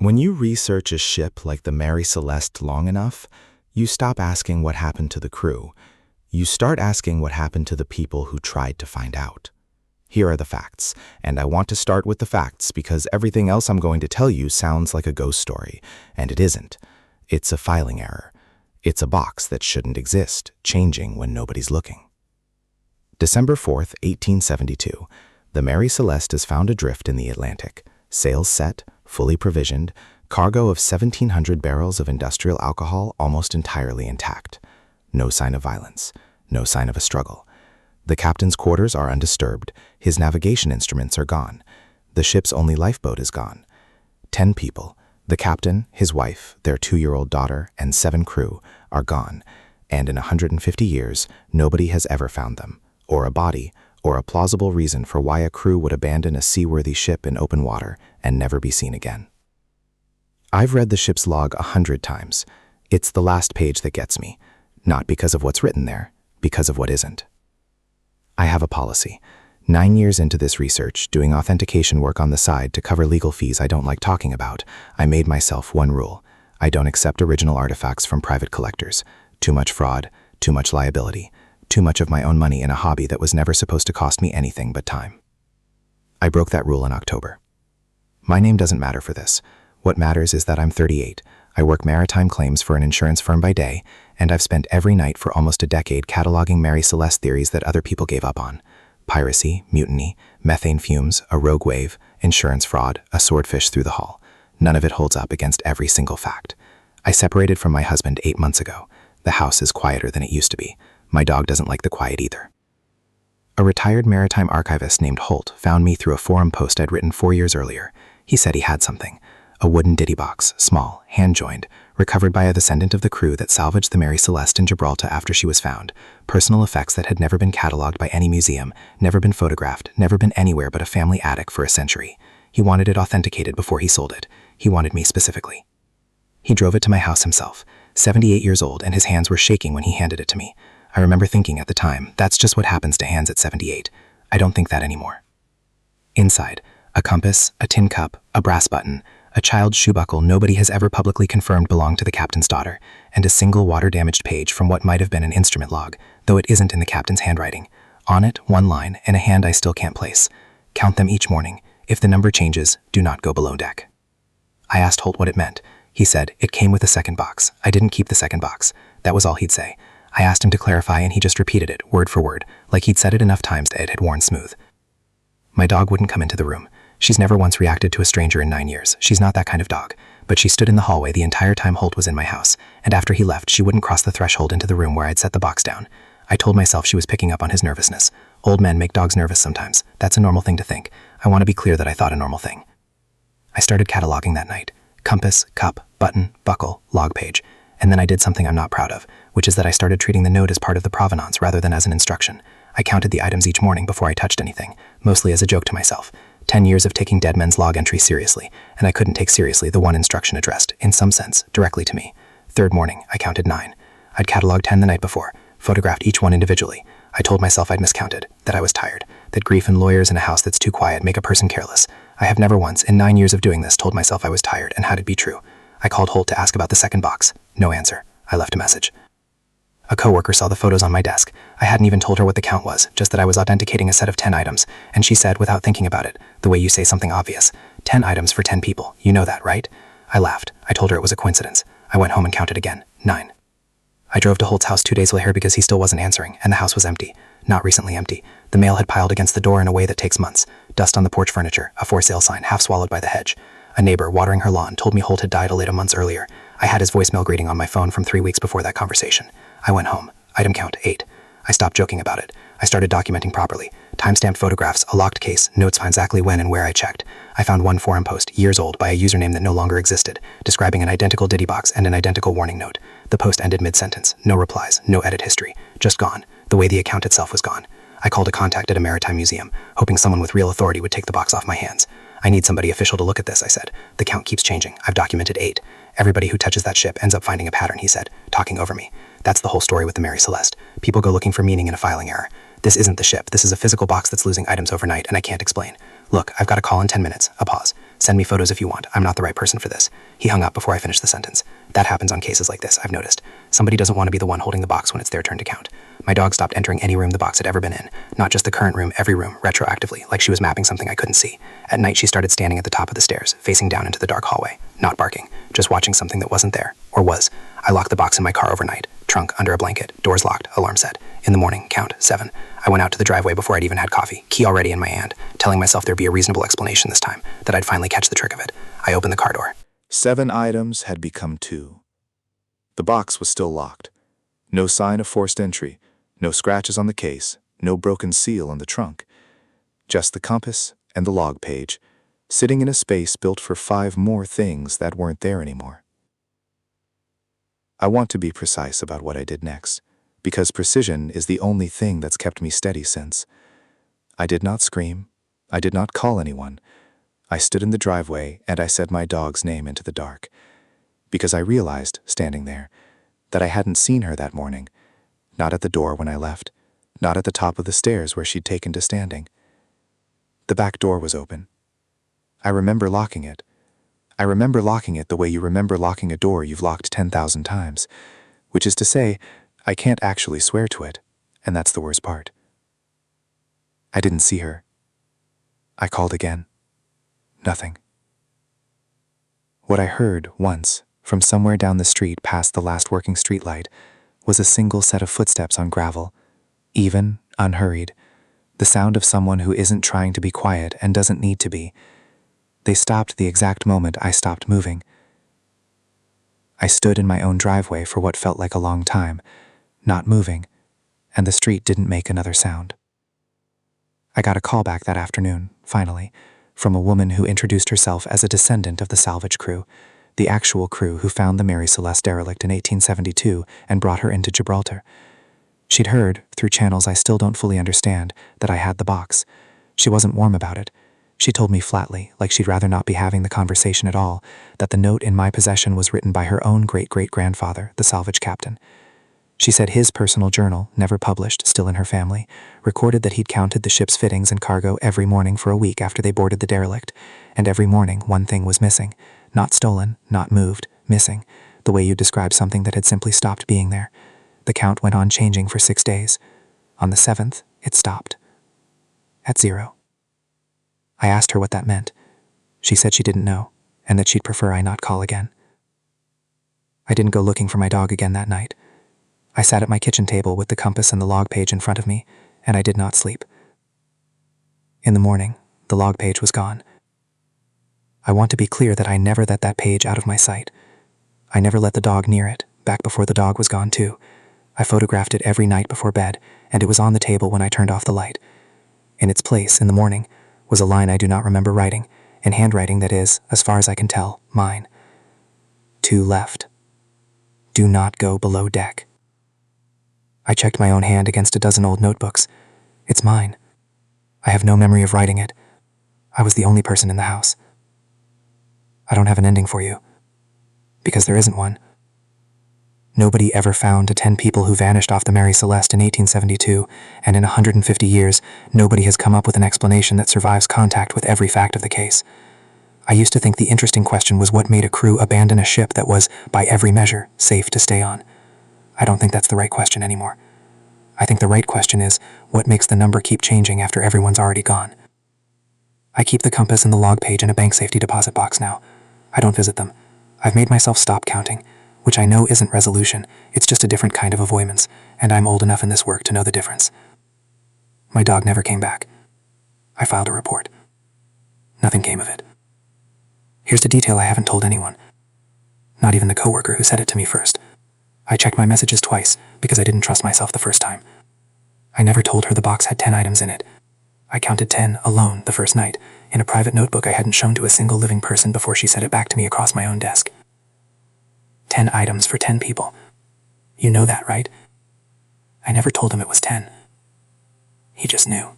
When you research a ship like the Mary Celeste long enough, you stop asking what happened to the crew. You start asking what happened to the people who tried to find out. Here are the facts, and I want to start with the facts because everything else I'm going to tell you sounds like a ghost story, and it isn't. It's a filing error. It's a box that shouldn't exist, changing when nobody's looking. December 4th, 1872. The Mary Celeste is found adrift in the Atlantic. Sails set, fully provisioned, cargo of 1,700 barrels of industrial alcohol almost entirely intact. No sign of violence, no sign of a struggle. The captain's quarters are undisturbed. His navigation instruments are gone. The ship's only lifeboat is gone. 10 people, the captain, his wife, their 2-year-old daughter, and 7 crew, are gone. And in 150 years, nobody has ever found them, or a body, or a plausible reason for why a crew would abandon a seaworthy ship in open water and never be seen again. I've read the ship's log 100 times. It's the last page that gets me, not because of what's written there, because of what isn't. I have a policy. 9 years into this research, doing authentication work on the side to cover legal fees I don't like talking about, I made myself one rule. I don't accept original artifacts from private collectors. Too much fraud, too much liability. Too much of my own money in a hobby that was never supposed to cost me anything but time. I broke that rule in October. My name doesn't matter for this. What matters is that I'm 38. I work maritime claims for an insurance firm by day, and I've spent every night for almost a decade cataloging Mary Celeste theories that other people gave up on. Piracy, mutiny, methane fumes, a rogue wave, insurance fraud, a swordfish through the hull. None of it holds up against every single fact. I separated from my husband 8 months ago. The house is quieter than it used to be. My dog doesn't like the quiet either. A retired maritime archivist named Holt found me through a forum post I'd written 4 years earlier. He said he had something. A wooden ditty box, small, hand-joined, recovered by a descendant of the crew that salvaged the Mary Celeste in Gibraltar after she was found. Personal effects that had never been cataloged by any museum, never been photographed, never been anywhere but a family attic for a century. He wanted it authenticated before he sold it. He wanted me specifically. He drove it to my house himself, 78 years old, and his hands were shaking when he handed it to me. I remember thinking at the time, that's just what happens to hands at 78. I don't think that anymore. Inside, a compass, a tin cup, a brass button, a child's shoe buckle nobody has ever publicly confirmed belonged to the captain's daughter, and a single water-damaged page from what might have been an instrument log, though it isn't in the captain's handwriting. On it, one line, and a hand I still can't place. Count them each morning. If the number changes, do not go below deck. I asked Holt what it meant. He said, it came with a second box. I didn't keep the second box. That was all he'd say. I asked him to clarify and he just repeated it, word for word, like he'd said it enough times that it had worn smooth. My dog wouldn't come into the room. She's never once reacted to a stranger in 9 years. She's not that kind of dog. But she stood in the hallway the entire time Holt was in my house, and after he left, she wouldn't cross the threshold into the room where I'd set the box down. I told myself she was picking up on his nervousness. Old men make dogs nervous sometimes. That's a normal thing to think. I want to be clear that I thought a normal thing. I started cataloging that night. Compass, cup, button, buckle, log page. And then I did something I'm not proud of, which is that I started treating the note as part of the provenance rather than as an instruction. I counted the items each morning before I touched anything, mostly as a joke to myself. 10 years of taking dead men's log entries seriously, and I couldn't take seriously the one instruction addressed, in some sense, directly to me. Third morning, I counted 9. I'd cataloged 10 the night before, photographed each one individually. I told myself I'd miscounted, that I was tired, that grief and lawyers in a house that's too quiet make a person careless. I have never once, in 9 years of doing this, told myself I was tired and had it be true. I called Holt to ask about the second box. No answer. I left a message. A coworker saw the photos on my desk. I hadn't even told her what the count was, just that I was authenticating a set of 10 items, and she said, without thinking about it, the way you say something obvious, 10 items for 10 people. You know that, right? I laughed. I told her it was a coincidence. I went home and counted again. 9. I drove to Holt's house 2 days later because he still wasn't answering, and the house was empty. Not recently empty. The mail had piled against the door in a way that takes months. Dust on the porch furniture, a for sale sign half swallowed by the hedge. A neighbor, watering her lawn, told me Holt had died a little months earlier. I had his voicemail greeting on my phone from 3 weeks before that conversation. I went home. Item count 8. I stopped joking about it. I started documenting properly. Timestamped photographs, a locked case, notes on exactly when and where I checked. I found one forum post, years old, by a username that no longer existed, describing an identical ditty box and an identical warning note. The post ended mid-sentence. No replies, no edit history. Just gone. The way the account itself was gone. I called a contact at a maritime museum, hoping someone with real authority would take the box off my hands. I need somebody official to look at this, I said. The count keeps changing. I've documented 8. Everybody who touches that ship ends up finding a pattern, he said, talking over me. That's the whole story with the Mary Celeste. People go looking for meaning in a filing error. This isn't the ship. This is a physical box that's losing items overnight, and I can't explain. Look, I've got a call in 10 minutes. A pause. Send me photos if you want. I'm not the right person for this. He hung up before I finished the sentence. That happens on cases like this, I've noticed. Somebody doesn't want to be the one holding the box when it's their turn to count. My dog stopped entering any room the box had ever been in. Not just the current room, every room, retroactively, like she was mapping something I couldn't see. At night, she started standing at the top of the stairs, facing down into the dark hallway. Not barking, just watching something that wasn't there, or was. I locked the box in my car overnight. Trunk, under a blanket, doors locked, alarm set. In the morning, count, 7. I went out to the driveway before I'd even had coffee, key already in my hand, telling myself there'd be a reasonable explanation this time, that I'd finally catch the trick of it. I opened the car door. 7 items had become 2. The box was still locked. No sign of forced entry, no scratches on the case, no broken seal on the trunk. Just the compass and the log page, sitting in a space built for 5 more things that weren't there anymore. I want to be precise about what I did next, because precision is the only thing that's kept me steady since. I did not scream. I did not call anyone. I stood in the driveway and I said my dog's name into the dark, because I realized, standing there, that I hadn't seen her that morning, not at the door when I left, not at the top of the stairs where she'd taken to standing. The back door was open. I remember locking it. I remember locking it the way you remember locking a door you've locked 10,000 times, which is to say, I can't actually swear to it, and that's the worst part. I didn't see her. I called again. Nothing. What I heard once, from somewhere down the street past the last working streetlight, was a single set of footsteps on gravel, even, unhurried, the sound of someone who isn't trying to be quiet and doesn't need to be. They stopped the exact moment I stopped moving. I stood in my own driveway for what felt like a long time, not moving, and the street didn't make another sound. I got a call back that afternoon, finally, from a woman who introduced herself as a descendant of the salvage crew, the actual crew who found the Mary Celeste derelict in 1872 and brought her into Gibraltar. She'd heard, through channels I still don't fully understand, that I had the box. She wasn't warm about it. She told me flatly, like she'd rather not be having the conversation at all, that the note in my possession was written by her own great-great-grandfather, the salvage captain. She said his personal journal, never published, still in her family, recorded that he'd counted the ship's fittings and cargo every morning for a week after they boarded the derelict, and every morning one thing was missing. Not stolen, not moved, missing, the way you describe something that had simply stopped being there. The count went on changing for 6 days. On the 7th, it stopped. At 0. I asked her what that meant. She said she didn't know, and that she'd prefer I not call again. I didn't go looking for my dog again that night. I sat at my kitchen table with the compass and the log page in front of me, and I did not sleep. In the morning, the log page was gone. I want to be clear that I never let that page out of my sight. I never let the dog near it, back before the dog was gone too. I photographed it every night before bed, and it was on the table when I turned off the light. In its place, in the morning, was a line I do not remember writing, in handwriting that is, as far as I can tell, mine. 2 left. Do not go below deck. I checked my own hand against a dozen old notebooks. It's mine. I have no memory of writing it. I was the only person in the house. I don't have an ending for you, because there isn't one. Nobody ever found the 10 people who vanished off the Mary Celeste in 1872, and in 150 years, nobody has come up with an explanation that survives contact with every fact of the case. I used to think the interesting question was what made a crew abandon a ship that was, by every measure, safe to stay on. I don't think that's the right question anymore. I think the right question is, what makes the number keep changing after everyone's already gone? I keep the compass and the log page in a bank safety deposit box now. I don't visit them. I've made myself stop counting, which I know isn't resolution, it's just a different kind of avoidance, and I'm old enough in this work to know the difference. My dog never came back. I filed a report. Nothing came of it. Here's the detail I haven't told anyone. Not even the coworker who said it to me first. I checked my messages twice, because I didn't trust myself the first time. I never told her the box had 10 items in it. I counted 10 alone the first night, in a private notebook I hadn't shown to a single living person before she said it back to me across my own desk. 10 items for 10 people. You know that, right? I never told him it was 10. He just knew.